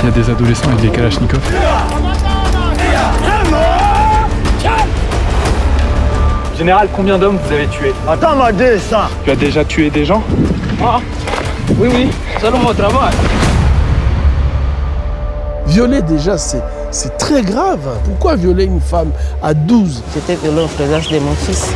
Il y a des adolescents avec des kalachnikovs. Général, combien d'hommes vous avez tués? Attends, m'a dit ça. Tu as déjà tué des gens? Ah, oui, selon mon travail. Violer déjà, c'est très grave. Pourquoi violer une femme à 12? J'étais violée en présence de mon fils.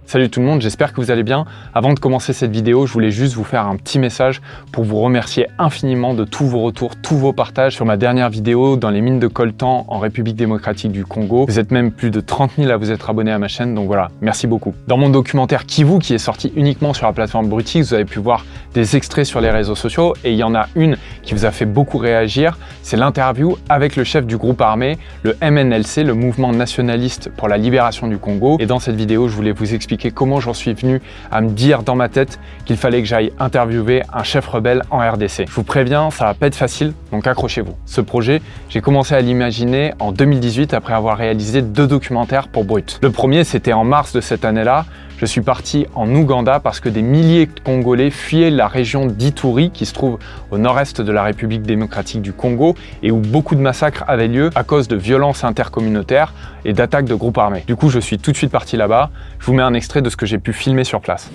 Salut tout le monde, j'espère que vous allez bien. Avant de commencer cette vidéo, je voulais juste vous faire un petit message pour vous remercier infiniment de tous vos retours, tous vos partages sur ma dernière vidéo dans les mines de coltan en République démocratique du Congo. Vous êtes même plus de 30 000 à vous être abonnés à ma chaîne, donc voilà, merci beaucoup. Dans mon documentaire Kivu, qui est sorti uniquement sur la plateforme Brutix, vous avez pu voir des extraits sur les réseaux sociaux et il y en a une qui vous a fait beaucoup réagir, c'est l'interview avec le chef du groupe armé, le MNLC, le Mouvement Nationaliste pour la Libération du Congo. Et dans cette vidéo, je voulais vous expliquer comment j'en suis venu à me dire dans ma tête qu'il fallait que j'aille interviewer un chef rebelle en RDC. Je vous préviens, ça va pas être facile, donc accrochez-vous. Ce projet, j'ai commencé à l'imaginer en 2018 après avoir réalisé 2 documentaires pour Brut. Le premier, c'était en mars de cette année-là. Je suis parti en Ouganda parce que des milliers de Congolais fuyaient la région d'Ituri qui se trouve au nord-est de la République démocratique du Congo et où beaucoup de massacres avaient lieu à cause de violences intercommunautaires et d'attaques de groupes armés. Du coup, je suis tout de suite parti là-bas. Je vous mets un extrait de ce que j'ai pu filmer sur place.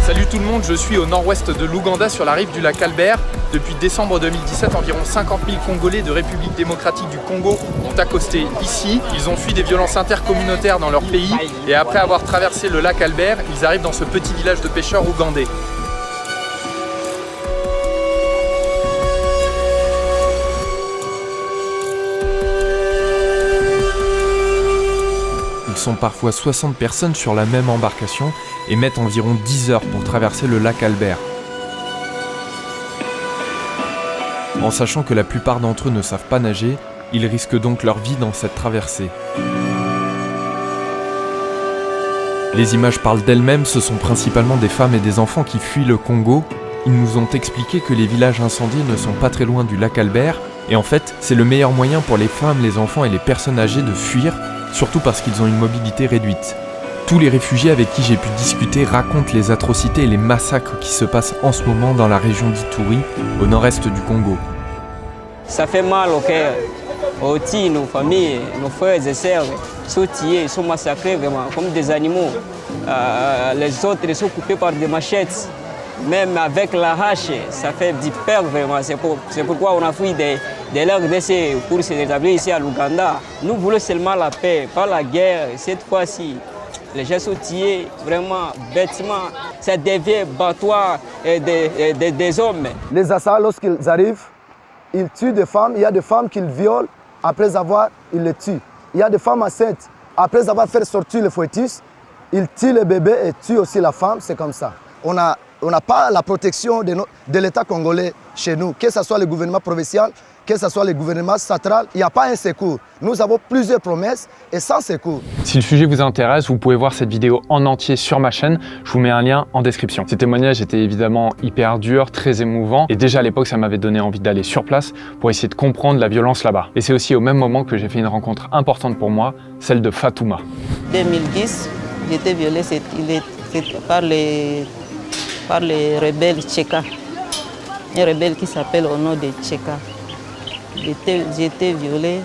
Salut tout le monde, je suis au nord-ouest de l'Ouganda sur la rive du lac Albert. Depuis décembre 2017, environ 50 000 Congolais de République démocratique du Congo ont accosté ici. Ils ont fui des violences intercommunautaires dans leur pays et après avoir traversé le lac Albert, ils arrivent dans ce petit village de pêcheurs ougandais. Ils sont parfois 60 personnes sur la même embarcation et mettent environ 10 heures pour traverser le lac Albert. En sachant que la plupart d'entre eux ne savent pas nager, ils risquent donc leur vie dans cette traversée. Les images parlent d'elles-mêmes, ce sont principalement des femmes et des enfants qui fuient le Congo. Ils nous ont expliqué que les villages incendiés ne sont pas très loin du lac Albert, et en fait, c'est le meilleur moyen pour les femmes, les enfants et les personnes âgées de fuir, surtout parce qu'ils ont une mobilité réduite. Tous les réfugiés avec qui j'ai pu discuter racontent les atrocités et les massacres qui se passent en ce moment dans la région d'Ituri, au nord-est du Congo. Ça fait mal au cœur. Aussi, nos familles, nos frères et sœurs sont tués, sont massacrés vraiment comme des animaux. Les autres sont coupés par des machettes. Même avec la hache, ça fait du peur vraiment. C'est pourquoi on a fui de l'RDC pour se rétablir ici à l'Ouganda. Nous voulons seulement la paix, pas la guerre. Cette fois-ci, les gens sont tués vraiment bêtement. Ça devient battoir des hommes. Les assaillants, lorsqu'ils arrivent, ils tuent des femmes. Il y a des femmes qu'ils violent. Après avoir, ils les tuent. Il y a des femmes enceintes. Après avoir fait sortir le fœtus, ils tuent le bébé et tuent aussi la femme. C'est comme ça. On n'a pas la protection de l'État congolais chez nous, que ce soit le gouvernement provincial, que ce soit le gouvernement central, il n'y a pas un secours. Nous avons plusieurs promesses et sans secours. Si le sujet vous intéresse, vous pouvez voir cette vidéo en entier sur ma chaîne. Je vous mets un lien en description. Ces témoignages étaient évidemment hyper durs, très émouvants. Et déjà à l'époque, ça m'avait donné envie d'aller sur place pour essayer de comprendre la violence là-bas. Et c'est aussi au même moment que j'ai fait une rencontre importante pour moi, celle de Fatouma. En 2010, j'ai été violée par les rebelles Tcheka. Un rebelle qui s'appelle au nom de Tcheka. J'ai été violée,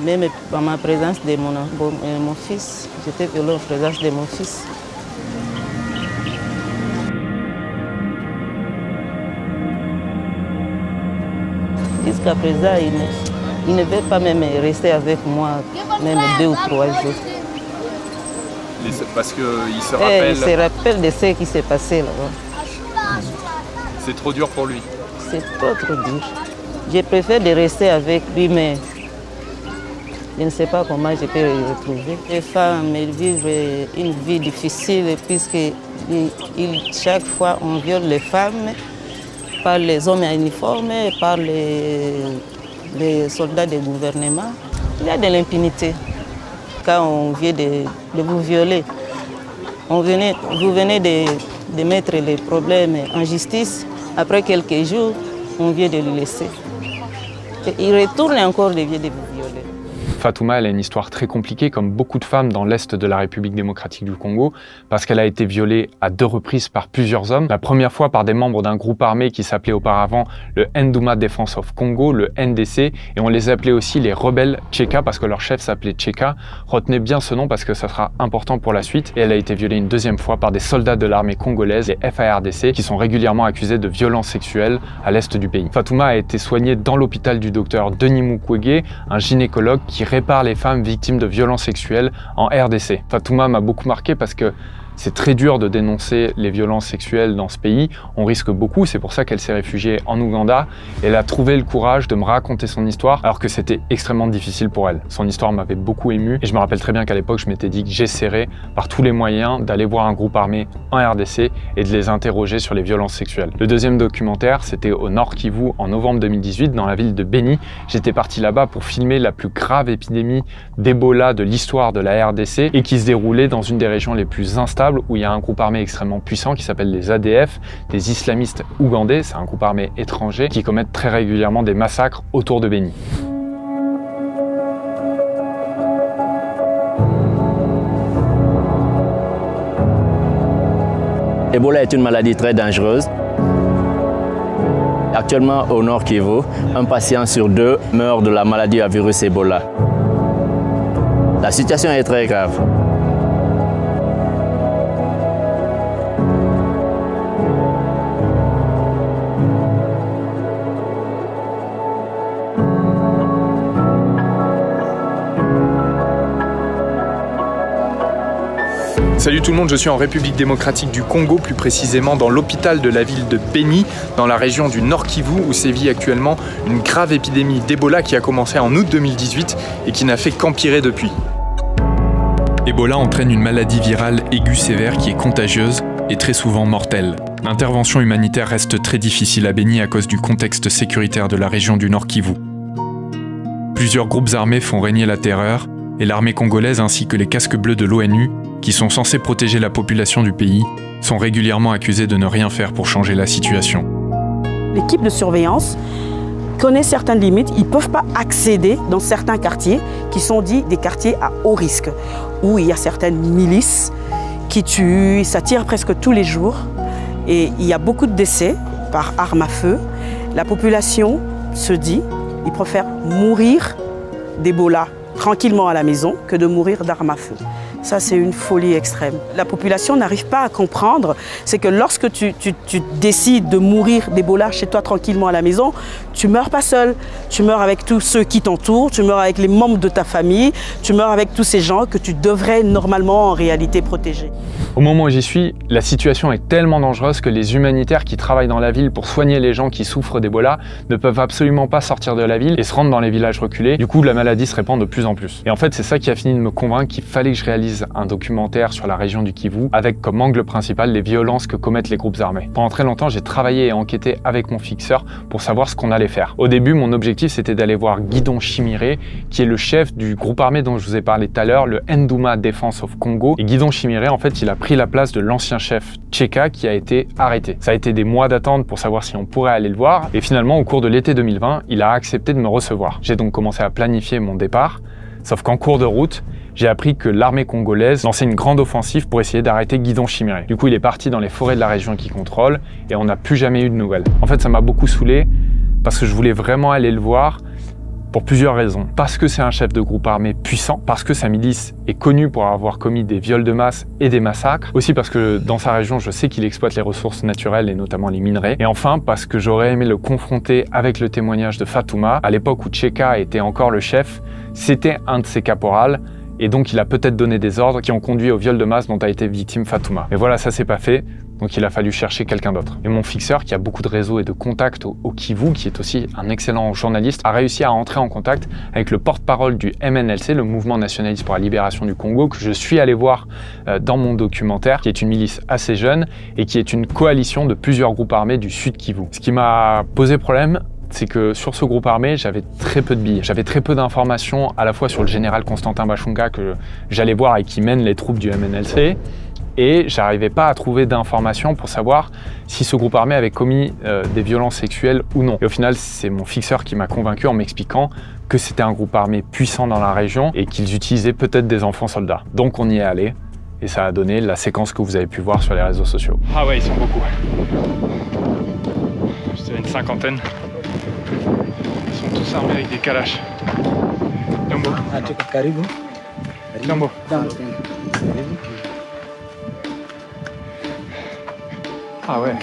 même en ma présence de mon fils. J'étais violée en présence de mon fils. Jusqu'à présent, il ne veut pas même rester avec moi, même 2 ou 3 jours. Parce qu'il se rappelle... Il se rappelle de ce qui s'est passé là-bas. C'est trop dur pour lui. C'est trop dur. Je préfère de rester avec lui, mais je ne sais pas comment je peux le retrouver. Les femmes vivent une vie difficile puisque chaque fois on viole les femmes par les hommes à uniforme, par les soldats du gouvernement. Il y a de l'impunité. Quand on vient de vous violer, vous venez de mettre les problèmes en justice. Après quelques jours, on vient de le laisser. Ils retournent encore de violer. Fatouma, elle a une histoire très compliquée, comme beaucoup de femmes dans l'est de la République démocratique du Congo, parce qu'elle a été violée à 2 reprises par plusieurs hommes. La première fois par des membres d'un groupe armé qui s'appelait auparavant le Nduma Defense of Congo, le NDC, et on les appelait aussi les rebelles Tcheka, parce que leur chef s'appelait Tcheka. Retenez bien ce nom parce que ça sera important pour la suite. Et elle a été violée une 2e fois par des soldats de l'armée congolaise, les FARDC, qui sont régulièrement accusés de violences sexuelles à l'est du pays. Fatouma a été soignée dans l'hôpital du docteur Denis Mukwege, un gynécologue qui répare les femmes victimes de violences sexuelles en RDC. Fatouma m'a beaucoup marqué parce que c'est très dur de dénoncer les violences sexuelles dans ce pays. On risque beaucoup, c'est pour ça qu'elle s'est réfugiée en Ouganda. Elle a trouvé le courage de me raconter son histoire alors que c'était extrêmement difficile pour elle. Son histoire m'avait beaucoup ému et je me rappelle très bien qu'à l'époque, je m'étais dit que j'essaierais par tous les moyens d'aller voir un groupe armé en RDC et de les interroger sur les violences sexuelles. Le 2e documentaire, c'était au Nord Kivu en novembre 2018 dans la ville de Beni. J'étais parti là-bas pour filmer la plus grave épidémie d'Ebola de l'histoire de la RDC et qui se déroulait dans une des régions les plus instables où il y a un groupe armé extrêmement puissant qui s'appelle les ADF, des islamistes ougandais, c'est un groupe armé étranger qui commettent très régulièrement des massacres autour de Beni. Ebola est une maladie très dangereuse. Actuellement, au Nord Kivu, un patient sur 2 meurt de la maladie à virus Ebola. La situation est très grave. Salut tout le monde, je suis en République démocratique du Congo, plus précisément dans l'hôpital de la ville de Beni, dans la région du Nord Kivu, où sévit actuellement une grave épidémie d'Ebola qui a commencé en août 2018 et qui n'a fait qu'empirer depuis. Ebola entraîne une maladie virale aiguë sévère qui est contagieuse et très souvent mortelle. L'intervention humanitaire reste très difficile à Beni à cause du contexte sécuritaire de la région du Nord Kivu. Plusieurs groupes armés font régner la terreur et l'armée congolaise ainsi que les casques bleus de l'ONU, qui sont censés protéger la population du pays, sont régulièrement accusés de ne rien faire pour changer la situation. L'équipe de surveillance connaît certaines limites. Ils ne peuvent pas accéder dans certains quartiers qui sont dits des quartiers à haut risque, où il y a certaines milices qui tuent, ça tire presque tous les jours. Et il y a beaucoup de décès par arme à feu. La population se dit, ils préfèrent mourir d'Ebola tranquillement à la maison que de mourir d'arme à feu. Ça, c'est une folie extrême. La population n'arrive pas à comprendre, c'est que lorsque tu décides de mourir d'Ebola chez toi tranquillement à la maison, tu meurs pas seul. Tu meurs avec tous ceux qui t'entourent, tu meurs avec les membres de ta famille, tu meurs avec tous ces gens que tu devrais normalement en réalité protéger. Au moment où j'y suis, la situation est tellement dangereuse que les humanitaires qui travaillent dans la ville pour soigner les gens qui souffrent d'Ebola ne peuvent absolument pas sortir de la ville et se rendre dans les villages reculés. Du coup, la maladie se répand de plus en plus. Et en fait, c'est ça qui a fini de me convaincre qu'il fallait que je réalise un documentaire sur la région du Kivu avec comme angle principal les violences que commettent les groupes armés. Pendant très longtemps, j'ai travaillé et enquêté avec mon fixeur pour savoir ce qu'on allait faire. Au début, mon objectif, c'était d'aller voir Guidon Chimiré, qui est le chef du groupe armé dont je vous ai parlé tout à l'heure, le Nduma Defense of Congo. Et Guidon Chimiré, en fait, il a pris la place de l'ancien chef Tcheka qui a été arrêté. Ça a été des mois d'attente pour savoir si on pourrait aller le voir. Et finalement, au cours de l'été 2020, il a accepté de me recevoir. J'ai donc commencé à planifier mon départ. Sauf qu'en cours de route, j'ai appris que l'armée congolaise lançait une grande offensive pour essayer d'arrêter Guidon Chimiré. Du coup, il est parti dans les forêts de la région qu'il contrôle et on n'a plus jamais eu de nouvelles. En fait, ça m'a beaucoup saoulé parce que je voulais vraiment aller le voir pour plusieurs raisons. Parce que c'est un chef de groupe armé puissant, parce que sa milice est connue pour avoir commis des viols de masse et des massacres, aussi parce que dans sa région, je sais qu'il exploite les ressources naturelles et notamment les minerais, et enfin parce que j'aurais aimé le confronter avec le témoignage de Fatouma. À l'époque où Tcheka était encore le chef, c'était un de ses caporals, et donc il a peut-être donné des ordres qui ont conduit au viol de masse dont a été victime Fatouma. Mais voilà, ça s'est pas fait, donc il a fallu chercher quelqu'un d'autre. Et mon fixeur, qui a beaucoup de réseaux et de contacts au Kivu, qui est aussi un excellent journaliste, a réussi à entrer en contact avec le porte-parole du MNLC, le Mouvement Nationaliste pour la Libération du Congo, que je suis allé voir dans mon documentaire, qui est une milice assez jeune et qui est une coalition de plusieurs groupes armés du sud Kivu. Ce qui m'a posé problème, c'est que sur ce groupe armé, j'avais très peu de billes. J'avais très peu d'informations à la fois sur le général Constantin Bachunga que j'allais voir et qui mène les troupes du MNLC, et j'arrivais pas à trouver d'informations pour savoir si ce groupe armé avait commis des violences sexuelles ou non. Et au final, c'est mon fixeur qui m'a convaincu en m'expliquant que c'était un groupe armé puissant dans la région et qu'ils utilisaient peut-être des enfants soldats. Donc on y est allé et ça a donné la séquence que vous avez pu voir sur les réseaux sociaux. Ah ouais, ils sont beaucoup. Je dirais une cinquantaine. Ils sont tous armés avec des kalash. Jambo. Jambo. Ah ouais.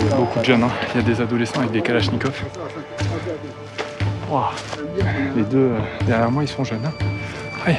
Il y a beaucoup de jeunes, hein. Il y a des adolescents avec des kalachnikovs. Wow. Les deux derrière moi, ils sont jeunes. Hein. Ouais.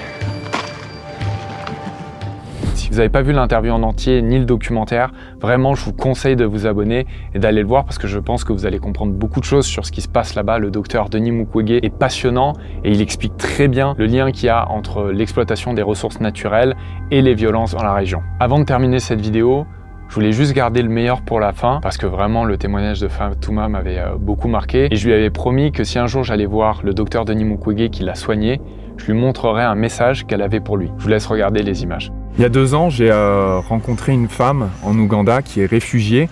Si vous n'avez pas vu l'interview en entier ni le documentaire, vraiment je vous conseille de vous abonner et d'aller le voir parce que je pense que vous allez comprendre beaucoup de choses sur ce qui se passe là-bas. Le docteur Denis Mukwege est passionnant et il explique très bien le lien qu'il y a entre l'exploitation des ressources naturelles et les violences dans la région. Avant de terminer cette vidéo, je voulais juste garder le meilleur pour la fin parce que vraiment le témoignage de Fatouma m'avait beaucoup marqué et je lui avais promis que si un jour j'allais voir le docteur Denis Mukwege qui l'a soigné, je lui montrerai un message qu'elle avait pour lui. Je vous laisse regarder les images. Il y a 2 ans, j'ai rencontré une femme en Ouganda qui est réfugiée,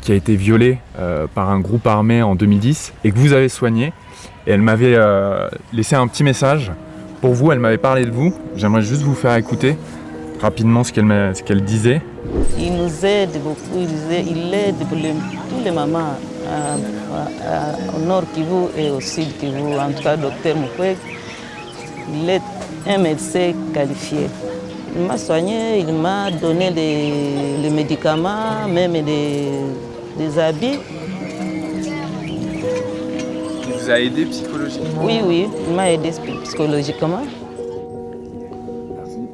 qui a été violée par un groupe armé en 2010 et que vous avez soignée. Et elle m'avait laissé un petit message pour vous, elle m'avait parlé de vous. J'aimerais juste vous faire écouter rapidement ce qu'elle disait. Il nous aide beaucoup, il aide tous les mamans au nord Kivu et au sud Kivu. En tout cas, docteur Mukwege, il est un médecin qualifié. Il m'a soigné, il m'a donné les médicaments, même des habits. Il vous a aidé psychologiquement? Oui, il m'a aidé psychologiquement.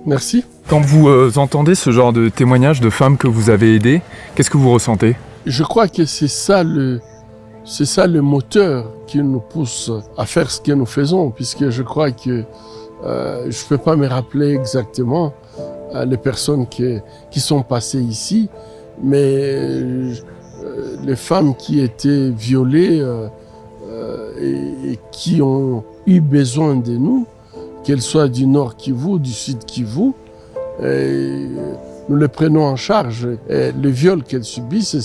Merci. Quand vous entendez ce genre de témoignages de femmes que vous avez aidées, qu'est-ce que vous ressentez? Je crois que c'est ça le moteur qui nous pousse à faire ce que nous faisons, puisque je crois que je ne peux pas me rappeler exactement les personnes qui sont passées ici, mais les femmes qui étaient violées et qui ont eu besoin de nous, qu'elles soient du nord Kivu, du sud Kivu, nous les prenons en charge. Et les viols qu'elles subissent,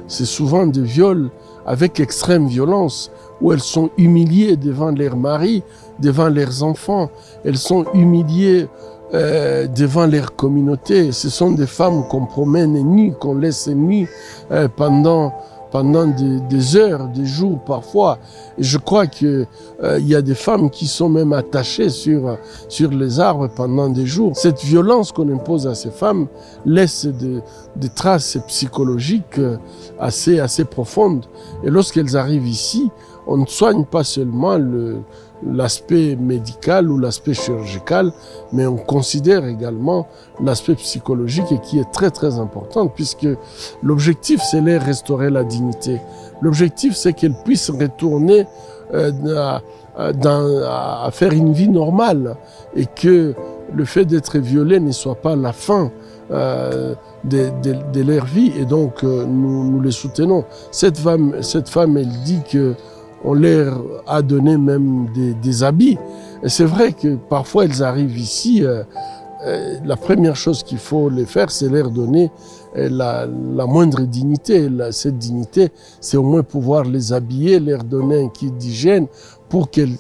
c'est souvent des viols avec extrême violence, où elles sont humiliées devant leurs maris, devant leurs enfants. Elles sont humiliées devant leur communauté. Ce sont des femmes qu'on promène nues, qu'on laisse nues pendant des heures, des jours parfois. Et je crois qu'il y a des femmes qui sont même attachées sur les arbres pendant des jours. Cette violence qu'on impose à ces femmes laisse des traces psychologiques assez profondes. Et lorsqu'elles arrivent ici, on ne soigne pas seulement l'aspect médical ou l'aspect chirurgical, mais on considère également l'aspect psychologique et qui est très très important, puisque l'objectif c'est de restaurer la dignité. L'objectif c'est qu'elles puissent retourner à faire une vie normale et que le fait d'être violé ne soit pas la fin de leur vie, et donc nous les soutenons. Cette femme elle dit que on leur a donné même des habits. Et c'est vrai que parfois elles arrivent ici, la première chose qu'il faut les faire, c'est leur donner la moindre dignité. Cette dignité, c'est au moins pouvoir les habiller, leur donner un kit d'hygiène pour qu'elles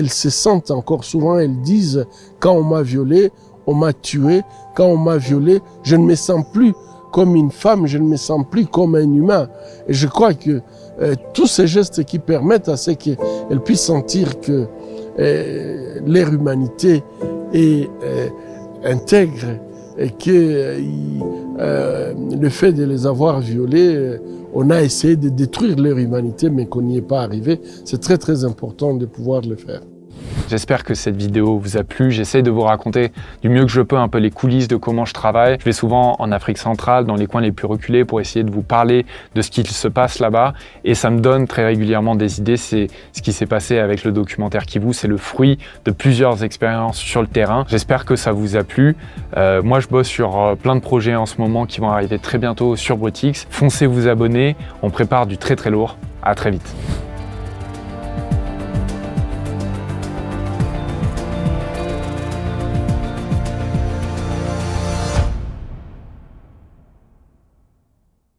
se sentent encore souvent, elles disent, quand on m'a violé, on m'a tué, quand on m'a violé, je ne me sens plus comme une femme, je ne me sens plus comme un humain. Et je crois que tous ces gestes qui permettent à ce qu'elles puissent sentir que leur humanité est intègre et que le fait de les avoir violées, on a essayé de détruire leur humanité mais qu'on n'y est pas arrivé. C'est très très important de pouvoir le faire. J'espère que cette vidéo vous a plu. J'essaie de vous raconter du mieux que je peux un peu les coulisses de comment je travaille. Je vais souvent en Afrique centrale, dans les coins les plus reculés, pour essayer de vous parler de ce qui se passe là-bas. Et ça me donne très régulièrement des idées. C'est ce qui s'est passé avec le documentaire Kivu. C'est le fruit de plusieurs expériences sur le terrain. J'espère que ça vous a plu. Moi, je bosse sur plein de projets en ce moment qui vont arriver très bientôt sur Brutix. Foncez vous abonner. On prépare du très très lourd. À très vite.